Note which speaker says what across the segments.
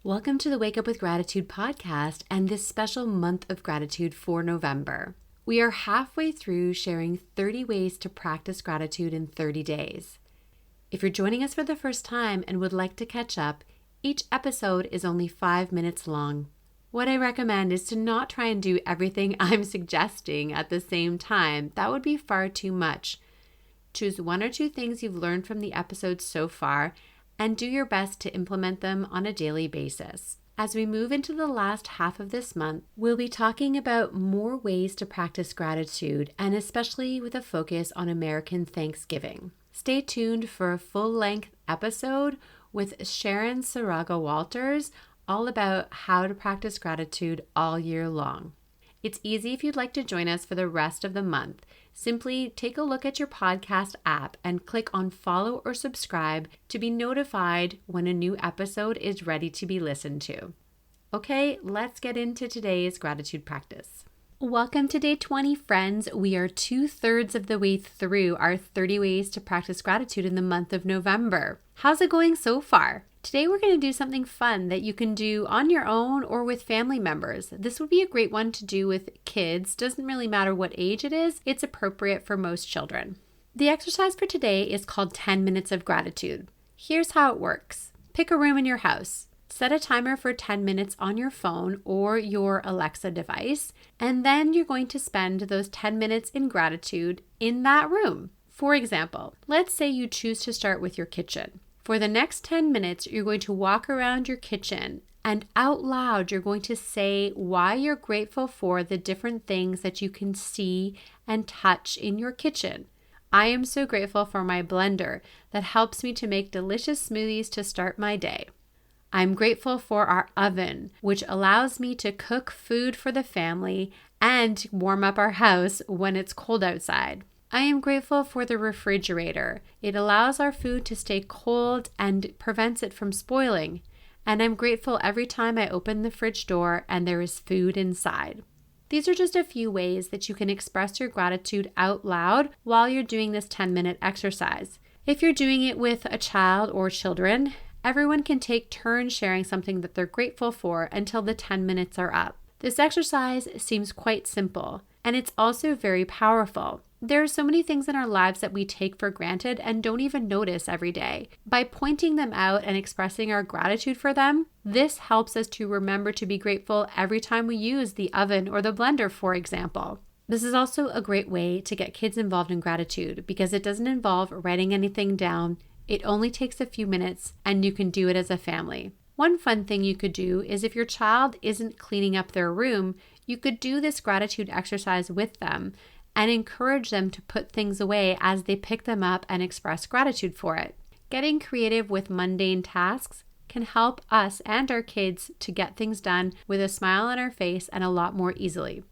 Speaker 1: Welcome to the Wake Up with Gratitude podcast and this special month of gratitude for November. We are halfway through sharing 30 ways to practice gratitude in 30 days. If you're joining us for the first time and would like to catch up, each episode is only 5 minutes long. What I recommend is to not try and do everything I'm suggesting at the same time. That would be far too much. Choose one or two things you've learned from the episodes so far and do your best to implement them on a daily basis. As we move into the last half of this month, we'll be talking about more ways to practice gratitude, and especially with a focus on American Thanksgiving. Stay tuned for a full-length episode with Sharon Saraga Walters all about how to practice gratitude all year long. It's easy if you'd like to join us for the rest of the month. Simply take a look at your podcast app and click on follow or subscribe to be notified when a new episode is ready to be listened to. Okay, let's get into today's gratitude practice. Welcome to day 20, friends. We are 2/3 of the way through our 30 ways to practice gratitude in the month of November. How's it going so far? Today we're going to do something fun that you can do on your own or with family members. This would be a great one to do with kids. Doesn't really matter what age it is. It's appropriate for most children. The exercise for today is called 10 minutes of gratitude. Here's how it works. Pick a room in your house. Set a timer for 10 minutes on your phone or your Alexa device, and then you're going to spend those 10 minutes in gratitude in that room. For example, let's say you choose to start with your kitchen. For the next 10 minutes, you're going to walk around your kitchen and out loud, you're going to say why you're grateful for the different things that you can see and touch in your kitchen. I am so grateful for my blender that helps me to make delicious smoothies to start my day. I'm grateful for our oven, which allows me to cook food for the family and warm up our house when it's cold outside. I am grateful for the refrigerator. It allows our food to stay cold and prevents it from spoiling. And I'm grateful every time I open the fridge door and there is food inside. These are just a few ways that you can express your gratitude out loud while you're doing this 10-minute exercise. If you're doing it with a child or children, everyone can take turns sharing something that they're grateful for until the 10 minutes are up. This exercise seems quite simple, and it's also very powerful. There are so many things in our lives that we take for granted and don't even notice every day. By pointing them out and expressing our gratitude for them, this helps us to remember to be grateful every time we use the oven or the blender, for example. This is also a great way to get kids involved in gratitude because it doesn't involve writing anything down. It only takes a few minutes and you can do it as a family. One fun thing you could do is if your child isn't cleaning up their room, you could do this gratitude exercise with them and encourage them to put things away as they pick them up and express gratitude for it. Getting creative with mundane tasks can help us and our kids to get things done with a smile on our face and a lot more easily.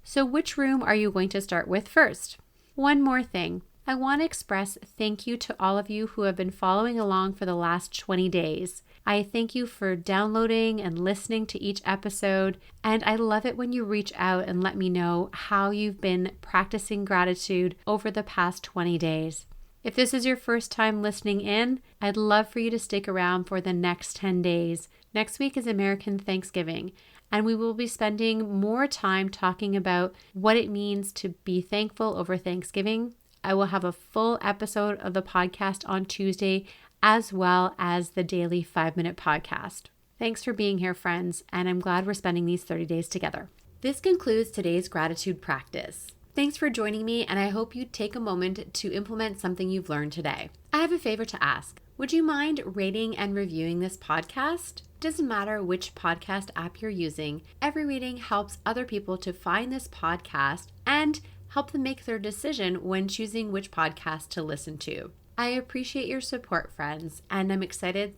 Speaker 1: So which room are you going to start with first? One more thing. I want to express thank you to all of you who have been following along for the last 20 days. I thank you for downloading and listening to each episode, and I love it when you reach out and let me know how you've been practicing gratitude over the past 20 days. If this is your first time listening in, I'd love for you to stick around for the next 10 days. Next week is American Thanksgiving, and we will be spending more time talking about what it means to be thankful over Thanksgiving. I will have a full episode of the podcast on Tuesday, as well as the daily 5-minute podcast. Thanks for being here, friends, and I'm glad we're spending these 30 days together. This concludes today's gratitude practice. Thanks for joining me, and I hope you take a moment to implement something you've learned today. I have a favor to ask. Would you mind rating and reviewing this podcast? It doesn't matter which podcast app you're using. Every rating helps other people to find this podcast and help them make their decision when choosing which podcast to listen to. I appreciate your support, friends, and I'm excited.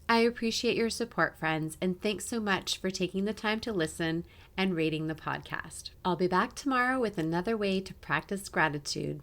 Speaker 1: I appreciate your support, friends, and thanks so much for taking the time to listen and rating the podcast. I'll be back tomorrow with another way to practice gratitude.